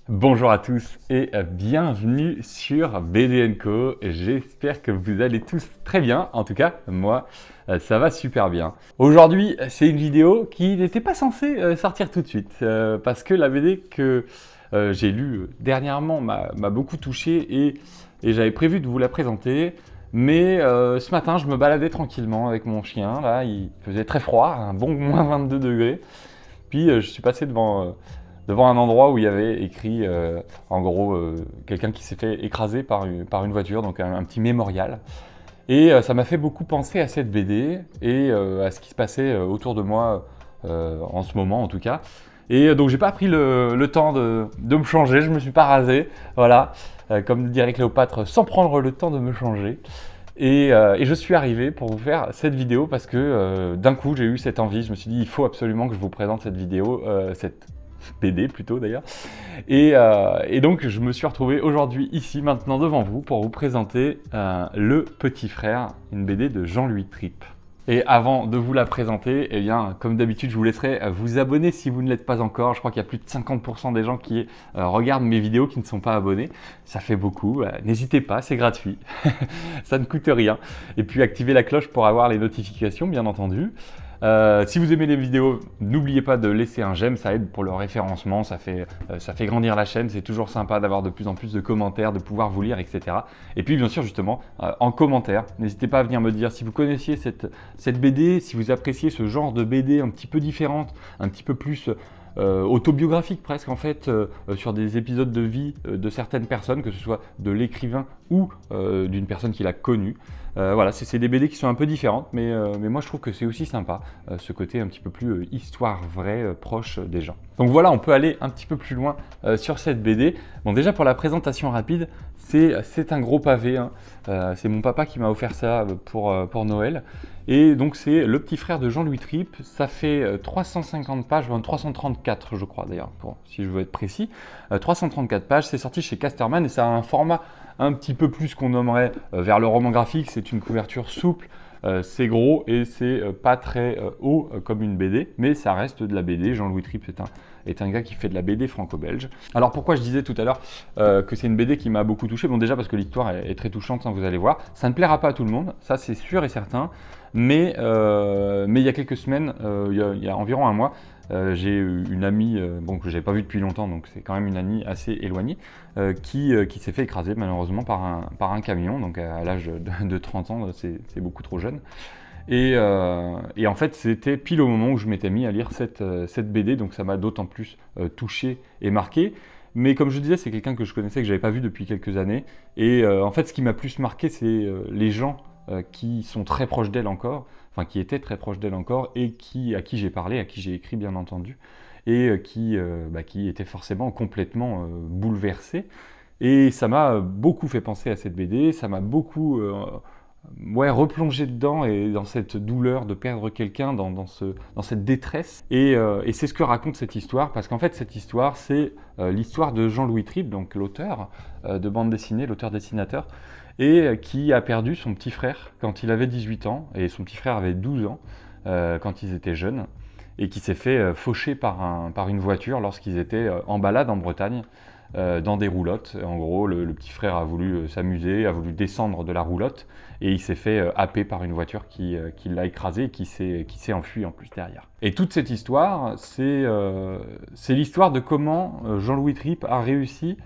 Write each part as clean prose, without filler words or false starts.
Bonjour à tous et bienvenue sur BD & Co. J'espère que vous allez tous très bien. En tout cas, moi, ça va super bien. Aujourd'hui, c'est une vidéo qui n'était pas censée sortir tout de suite parce que la BD que j'ai lue dernièrement m'a beaucoup touché et j'avais prévu de vous la présenter. Mais ce matin, je me baladais tranquillement avec mon chien. Là, il faisait très froid, un bon moins 22 degrés. Puis je suis passé devant un endroit où il y avait écrit, en gros, quelqu'un qui s'est fait écraser par une voiture, donc un petit mémorial. Et ça m'a fait beaucoup penser à cette BD et à ce qui se passait autour de moi en ce moment en tout cas. Et donc j'ai pas pris le temps de me changer, je me suis pas rasé, voilà, comme dirait Cléopâtre, sans prendre le temps de me changer. Et je suis arrivé pour vous faire cette vidéo parce que d'un coup j'ai eu cette envie, je me suis dit il faut absolument que je vous présente cette vidéo, cette BD plutôt d'ailleurs. Et donc je me suis retrouvé aujourd'hui ici maintenant devant vous pour vous présenter Le Petit Frère, une BD de Jean-Louis Tripp. Et avant de vous la présenter, eh bien, comme d'habitude, je vous laisserai vous abonner si vous ne l'êtes pas encore. Je crois qu'il y a plus de 50% des gens qui regardent mes vidéos qui ne sont pas abonnés. Ça fait beaucoup. N'hésitez pas, c'est gratuit. Ça ne coûte rien. Et puis activez la cloche pour avoir les notifications, bien entendu. Si vous aimez les vidéos, n'oubliez pas de laisser un j'aime, ça aide pour le référencement, ça fait grandir la chaîne, c'est toujours sympa d'avoir de plus en plus de commentaires, de pouvoir vous lire, etc. Et puis bien sûr justement, en commentaire, n'hésitez pas à venir me dire si vous connaissiez cette BD, si vous appréciez ce genre de BD un petit peu différente, un petit peu plus autobiographique presque en fait, sur des épisodes de vie de certaines personnes, que ce soit de l'écrivain ou d'une personne qui l'a connu. Voilà, c'est des BD qui sont un peu différentes, mais moi je trouve que c'est aussi sympa, ce côté un petit peu plus histoire vraie, proche des gens. Donc voilà, on peut aller un petit peu plus loin sur cette BD. Bon, déjà pour la présentation rapide, c'est un gros pavé, hein. C'est mon papa qui m'a offert ça pour Noël. Et donc c'est Le Petit Frère de Jean-Louis Tripp. Ça fait 350 pages, enfin 334 je crois d'ailleurs, si je veux être précis. 334 pages, c'est sorti chez Casterman et ça a un format un petit peu plus qu'on nommerait vers le roman graphique. C'est une couverture souple, c'est gros et c'est pas très haut comme une BD, mais ça reste de la BD. Jean-Louis Tripp est un gars qui fait de la BD franco-belge. Alors pourquoi je disais tout à l'heure que c'est une BD qui m'a beaucoup touché? Bon, déjà parce que l'histoire est très touchante, hein, vous allez voir. Ça ne plaira pas à tout le monde, ça c'est sûr et certain. Mais il y a quelques semaines, il y a environ un mois, j'ai une amie bon, que je n'avais pas vue depuis longtemps, donc c'est quand même une amie assez éloignée, qui s'est fait écraser malheureusement par un camion, donc à l'âge de 30 ans, c'est beaucoup trop jeune. Et en fait, c'était pile au moment où je m'étais mis à lire cette BD, donc ça m'a d'autant plus touché et marqué. Mais comme je disais, c'est quelqu'un que je connaissais, que je n'avais pas vu depuis quelques années. Et en fait, ce qui m'a plus marqué, c'est les gens qui sont très proches d'elle encore, enfin qui étaient très proches d'elle encore, et à qui j'ai parlé, à qui j'ai écrit bien entendu, et qui étaient forcément complètement bouleversés. Et ça m'a beaucoup fait penser à cette BD, ça m'a beaucoup replongé dedans et dans cette douleur de perdre quelqu'un, dans cette détresse. Et c'est ce que raconte cette histoire, parce qu'en fait cette histoire, c'est l'histoire de Jean-Louis Tripp, donc l'auteur de bande dessinée, l'auteur-dessinateur, et qui a perdu son petit frère quand il avait 18 ans, et son petit frère avait 12 ans quand ils étaient jeunes, et qui s'est fait faucher par une voiture lorsqu'ils étaient en balade en Bretagne, dans des roulottes. En gros, le petit frère a voulu s'amuser, a voulu descendre de la roulotte, et il s'est fait happer par une voiture qui l'a écrasé et qui s'est enfui en plus derrière. Et toute cette histoire, c'est l'histoire de comment Jean-Louis Tripp a réussi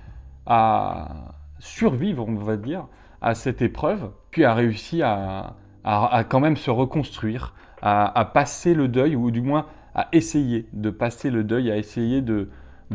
à survivre, on va dire, à cette épreuve, puis a réussi à quand même se reconstruire, à passer le deuil, ou du moins à essayer de passer le deuil, à essayer de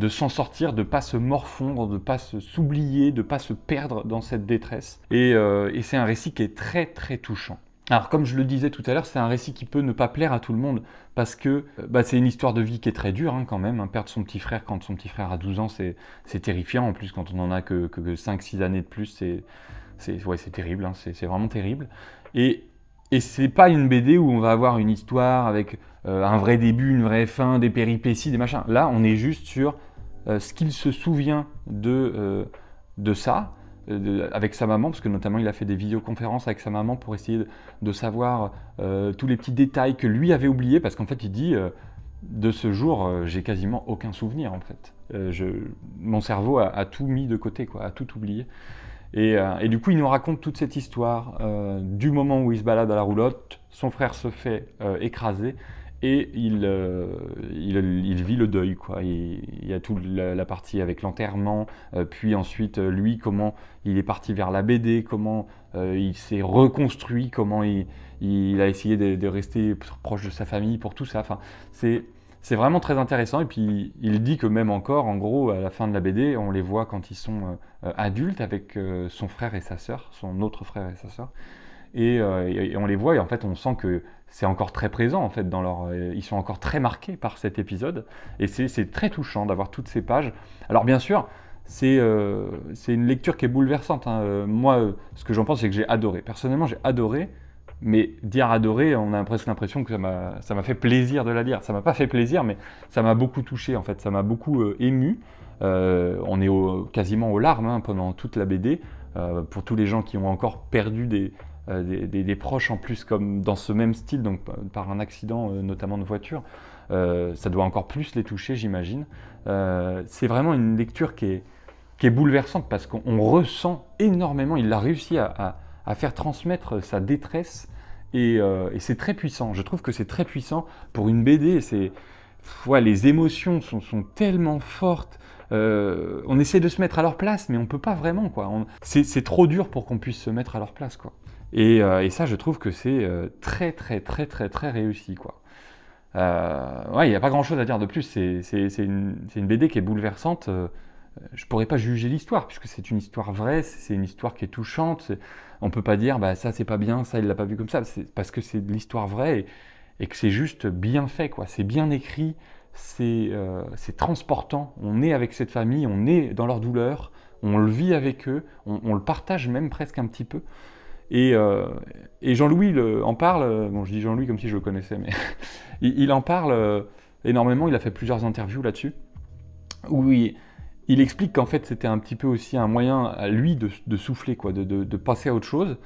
s'en sortir, de ne pas se morfondre, de ne pas s'oublier, de ne pas se perdre dans cette détresse. Et c'est un récit qui est très très touchant. Alors comme je le disais tout à l'heure, c'est un récit qui peut ne pas plaire à tout le monde, parce que c'est une histoire de vie qui est très dure hein, quand même. Hein. Perdre son petit frère quand son petit frère a 12 ans, c'est terrifiant. En plus, quand on n'en a que 5-6 années de plus, c'est terrible, hein. C'est vraiment terrible. Et c'est pas une BD où on va avoir une histoire avec un vrai début, une vraie fin, des péripéties, des machins. Là, on est juste sur ce qu'il se souvient de ça, avec sa maman, parce que notamment il a fait des vidéoconférences avec sa maman pour essayer de savoir tous les petits détails que lui avait oubliés, parce qu'en fait il dit de ce jour, j'ai quasiment aucun souvenir en fait. mon cerveau a tout mis de côté, quoi, a tout oublié. Et du coup, il nous raconte toute cette histoire du moment où il se balade à la roulotte, son frère se fait écraser et il vit le deuil, quoi. Il y a toute la partie avec l'enterrement, puis ensuite lui, comment il est parti vers la BD, comment il s'est reconstruit, comment il a essayé de rester proche de sa famille pour tout ça. Enfin, c'est vraiment très intéressant. Et puis il dit que même encore, en gros, à la fin de la BD, on les voit quand ils sont adultes avec son frère et sa sœur, son autre frère et sa sœur. Et on les voit et en fait on sent que c'est encore très présent en fait dans ils sont encore très marqués par cet épisode et c'est très touchant d'avoir toutes ces pages. Alors bien sûr c'est une lecture qui est bouleversante, hein. Moi ce que j'en pense c'est que j'ai adoré. Personnellement j'ai adoré, mais dire adorer, on a presque l'impression que ça m'a fait plaisir de la lire. Ça m'a pas fait plaisir, mais ça m'a beaucoup touché en fait, ça m'a beaucoup ému. On est quasiment aux larmes, hein, pendant toute la BD. Pour tous les gens qui ont encore perdu des proches en plus, comme dans ce même style, donc par un accident notamment de voiture, ça doit encore plus les toucher, j'imagine. C'est vraiment une lecture qui est bouleversante parce qu'on ressent énormément, il a réussi à faire transmettre sa détresse et c'est très puissant. Je trouve que c'est très puissant pour une BD. Les émotions sont tellement fortes. On essaie de se mettre à leur place, mais on peut pas vraiment, quoi. C'est trop dur pour qu'on puisse se mettre à leur place, quoi. Et ça, je trouve que c'est très, très, très, très, très réussi, quoi. Il n'y a pas grand-chose à dire de plus. C'est une BD qui est bouleversante. Je pourrais pas juger l'histoire, puisque c'est une histoire vraie, c'est une histoire qui est touchante. On peut pas dire, bah, ça c'est pas bien, ça il l'a pas vu comme ça. C'est parce que c'est de l'histoire vraie et que c'est juste bien fait, quoi. C'est bien écrit. C'est transportant, on est avec cette famille, on est dans leur douleur, on le vit avec eux, on le partage même presque un petit peu. Et Jean-Louis en parle, bon je dis Jean-Louis comme si je le connaissais, mais il en parle énormément, il a fait plusieurs interviews là-dessus, où il explique qu'en fait c'était un petit peu aussi un moyen à lui de souffler, quoi, de passer à autre chose.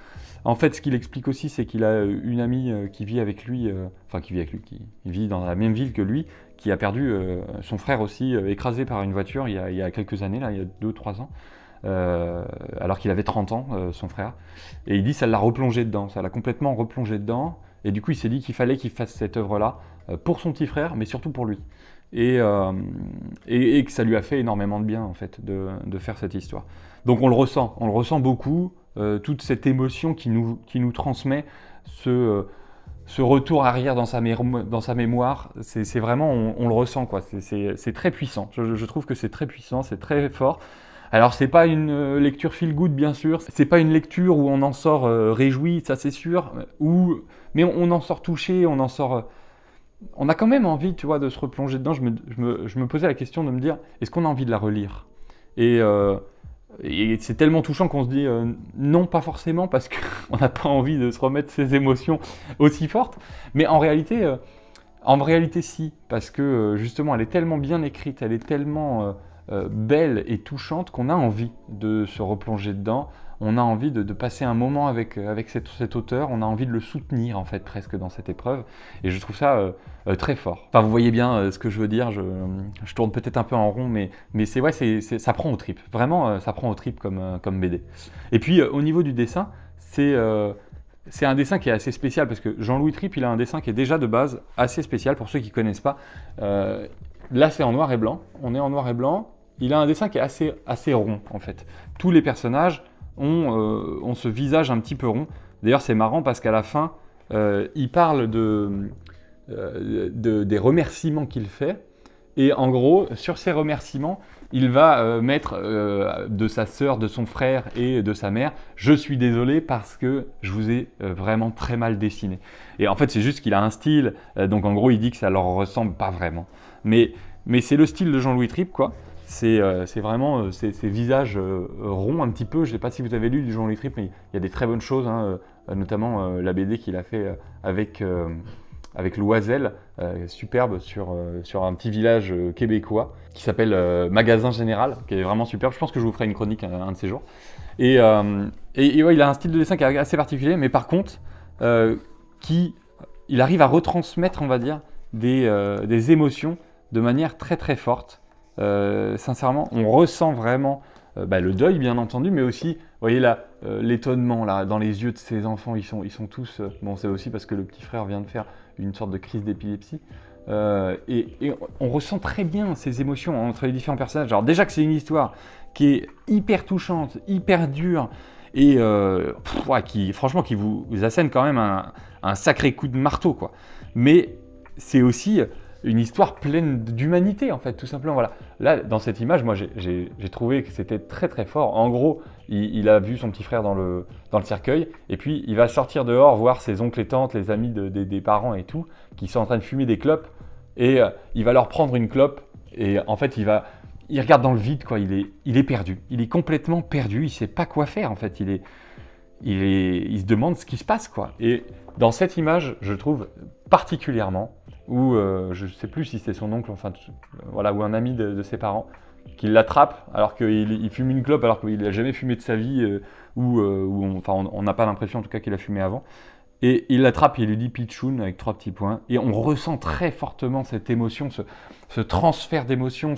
En fait, ce qu'il explique aussi, c'est qu'il a une amie qui vit avec lui, qui vit dans la même ville que lui, qui a perdu son frère aussi, écrasé par une voiture il y a quelques années, là, il y a 2-3 ans, alors qu'il avait 30 ans, son frère. Et il dit que ça l'a replongé dedans, ça l'a complètement replongé dedans. Et du coup, il s'est dit qu'il fallait qu'il fasse cette œuvre-là pour son petit frère, mais surtout pour lui. Et que ça lui a fait énormément de bien, en fait, de faire cette histoire. Donc on le ressent beaucoup, toute cette émotion qui nous transmet, ce retour arrière dans sa mémoire, c'est vraiment, on le ressent, quoi. C'est très puissant, je trouve que c'est très puissant, c'est très fort. Alors c'est pas une lecture feel good, bien sûr, c'est pas une lecture où on en sort réjoui, ça c'est sûr, mais on en sort touché, on en sort... on a quand même envie, tu vois, de se replonger dedans. Je me posais la question de me dire, est-ce qu'on a envie de la relire ? Et c'est tellement touchant qu'on se dit non, pas forcément, parce qu'on n'a pas envie de se remettre ces émotions aussi fortes. Mais en réalité si, parce que justement, elle est tellement bien écrite, elle est tellement belle et touchante qu'on a envie de se replonger dedans. On a envie de passer un moment avec cet auteur, on a envie de le soutenir en fait presque dans cette épreuve, et je trouve ça très fort. Enfin, vous voyez bien ce que je veux dire, je tourne peut-être un peu en rond, mais ça prend aux tripes, vraiment ça prend aux tripes comme BD. Et puis au niveau du dessin, c'est un dessin qui est assez spécial, parce que Jean-Louis Tripp, il a un dessin qui est déjà de base assez spécial, pour ceux qui ne connaissent pas. Là c'est en noir et blanc, on est en noir et blanc, il a un dessin qui est assez rond en fait. Tous les personnages ont ce visage un petit peu rond. D'ailleurs, c'est marrant parce qu'à la fin, il parle des remerciements qu'il fait. Et en gros, sur ces remerciements, il va mettre de sa sœur, de son frère et de sa mère « Je suis désolé parce que je vous ai vraiment très mal dessiné ». Et en fait, c'est juste qu'il a un style. Donc en gros, il dit que ça leur ressemble pas vraiment. Mais c'est le style de Jean-Louis Tripp, quoi. C'est vraiment ces visages ronds un petit peu. Je ne sais pas si vous avez lu du Jean-Louis Tripp, mais il y a des très bonnes choses, hein, notamment la BD qu'il a fait avec Loisel, superbe, sur un petit village québécois qui s'appelle Magasin Général, qui est vraiment superbe. Je pense que je vous ferai une chronique un de ces jours. Et ouais, il a un style de dessin qui est assez particulier, mais par contre, il arrive à retransmettre, on va dire, des émotions de manière très très forte. sincèrement, on ressent vraiment le deuil, bien entendu, mais aussi, vous voyez là, l'étonnement là, dans les yeux de ces enfants, ils sont tous... bon, c'est aussi parce que le petit frère vient de faire une sorte de crise d'épilepsie. Et on ressent très bien ces émotions entre les différents personnages. Alors déjà que c'est une histoire qui est hyper touchante, hyper dure, et franchement, qui vous assène quand même un sacré coup de marteau, quoi. Mais c'est aussi une histoire pleine d'humanité, en fait, tout simplement. Voilà. Là, dans cette image, moi, j'ai trouvé que c'était très très fort. En gros, il a vu son petit frère dans le cercueil, et puis il va sortir dehors, voir ses oncles et tantes, les amis des parents et tout, qui sont en train de fumer des clopes, et il va leur prendre une clope, et en fait, il regarde dans le vide, quoi. Il est perdu. Il est complètement perdu. Il ne sait pas quoi faire, en fait. Il se demande ce qui se passe, quoi. Et dans cette image, je trouve particulièrement, où je ne sais plus si c'est son oncle, enfin, voilà, ou un ami de ses parents, qui l'attrape alors qu'il fume une clope, alors qu'il n'a jamais fumé de sa vie, on n'a pas l'impression, en tout cas, qu'il a fumé avant. Et il l'attrape et il lui dit Pitchoun avec 3 petits points. Et on ressent très fortement cette émotion, ce transfert d'émotion,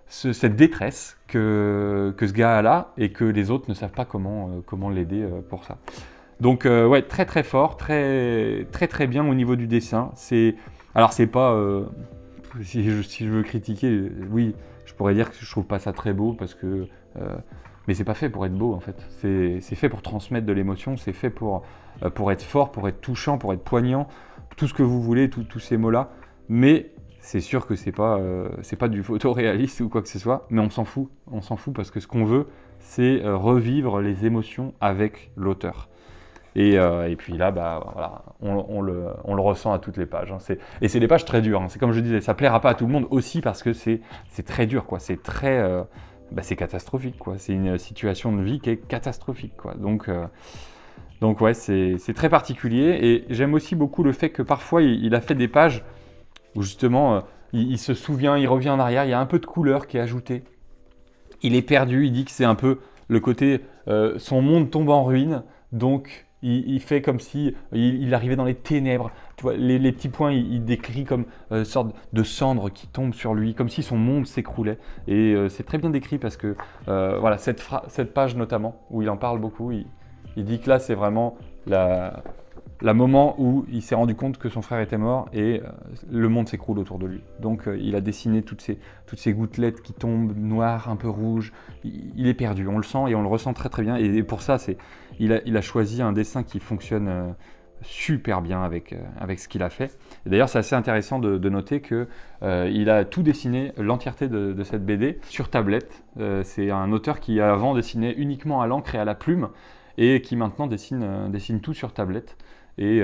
cette détresse que ce gars a là, et que les autres ne savent pas comment l'aider pour ça. Donc ouais, très très fort, très très très bien au niveau du dessin. Alors c'est pas, si je veux critiquer, oui, je pourrais dire que je trouve pas ça très beau, parce que, mais c'est pas fait pour être beau, en fait. C'est fait pour transmettre de l'émotion, c'est fait pour être fort, pour être touchant, pour être poignant, tout ce que vous voulez, tous ces mots-là. Mais c'est sûr que c'est pas du photoréaliste ou quoi que ce soit, mais on s'en fout parce que ce qu'on veut, c'est revivre les émotions avec l'auteur. Et puis là, voilà, on le ressent à toutes les pages, hein. Et c'est des pages très dures, hein. C'est comme je disais, ça plaira pas à tout le monde aussi, parce que c'est très dur, quoi. C'est très, c'est catastrophique, quoi. C'est une situation de vie qui est catastrophique, quoi. Donc ouais, c'est très particulier. Et j'aime aussi beaucoup le fait que parfois il a fait des pages où justement il se souvient, il revient en arrière, il y a un peu de couleur qui est ajoutée. Il est perdu, il dit que c'est un peu le côté son monde tombe en ruine, donc il fait comme si il arrivait dans les ténèbres. Tu vois, les petits points, il décrit comme une sorte de cendre qui tombe sur lui, comme si son monde s'écroulait. Et c'est très bien décrit, parce que voilà, cette page notamment, où il en parle beaucoup, il dit que là c'est vraiment la moment où il s'est rendu compte que son frère était mort, et le monde s'écroule autour de lui. Donc il a dessiné toutes ces gouttelettes qui tombent noires, un peu rouges. Il est perdu, on le sent et on le ressent très très bien. Et pour ça, il a choisi un dessin qui fonctionne super bien avec ce qu'il a fait. D'ailleurs, c'est assez intéressant de noter qu'il a tout dessiné, l'entièreté de cette BD, sur tablette. C'est un auteur qui avant dessinait uniquement à l'encre et à la plume, et qui maintenant dessine tout sur tablette. Et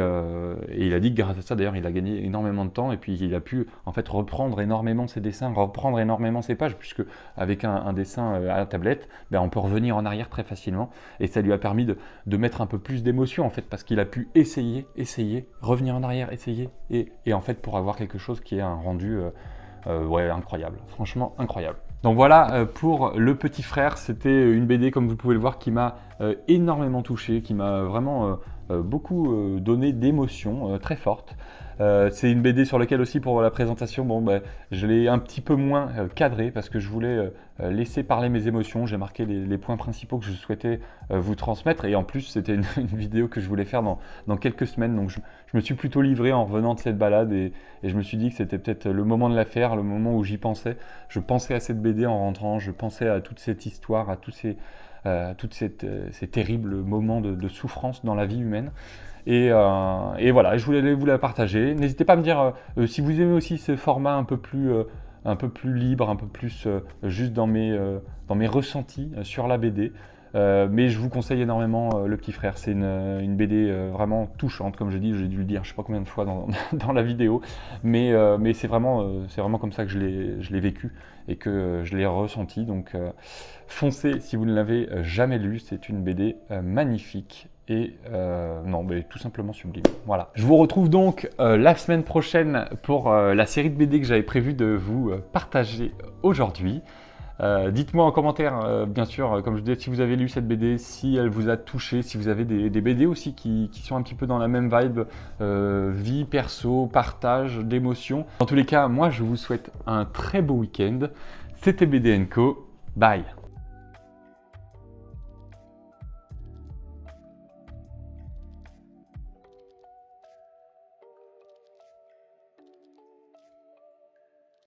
il a dit que grâce à ça, d'ailleurs, il a gagné énormément de temps, et puis il a pu en fait reprendre énormément ses dessins, reprendre énormément ses pages, puisque avec un dessin à la tablette, on peut revenir en arrière très facilement, et ça lui a permis de mettre un peu plus d'émotion, en fait, parce qu'il a pu essayer, revenir en arrière, essayer, et en fait pour avoir quelque chose qui est un rendu ouais, incroyable, franchement incroyable. Donc voilà pour Le Petit Frère. C'était une BD, comme vous pouvez le voir, qui m'a énormément touché, qui m'a vraiment beaucoup donné d'émotions très fortes. C'est une BD sur laquelle aussi, pour la présentation, je l'ai un petit peu moins cadré, parce que je voulais laisser parler mes émotions. J'ai marqué les points principaux que je souhaitais vous transmettre, et en plus c'était une vidéo que je voulais faire dans quelques semaines, donc je me suis plutôt livré en revenant de cette balade, et je me suis dit que c'était peut-être le moment de la faire, le moment où j'y pensais. Je pensais à cette BD en rentrant, je pensais à toute cette histoire, à tous ces terribles moments de souffrance dans la vie humaine. Et voilà, je voulais vous la partager. N'hésitez pas à me dire si vous aimez aussi ce format un peu plus libre, un peu plus juste dans mes ressentis sur la BD. Mais je vous conseille énormément Le Petit Frère. C'est une BD vraiment touchante, comme je dis, j'ai dû le dire je ne sais pas combien de fois dans la vidéo. Mais c'est vraiment comme ça que je l'ai vécu et que je l'ai ressenti. Donc foncez si vous ne l'avez jamais lu, c'est une BD magnifique. Et tout simplement sublime. Voilà. Je vous retrouve donc la semaine prochaine pour la série de BD que j'avais prévu de vous partager aujourd'hui. Dites-moi en commentaire, bien sûr, comme je disais, si vous avez lu cette BD, si elle vous a touché, si vous avez des BD aussi qui sont un petit peu dans la même vibe, vie, perso, partage, d'émotions. Dans tous les cas, moi je vous souhaite un très beau week-end. C'était BD&Co. Bye.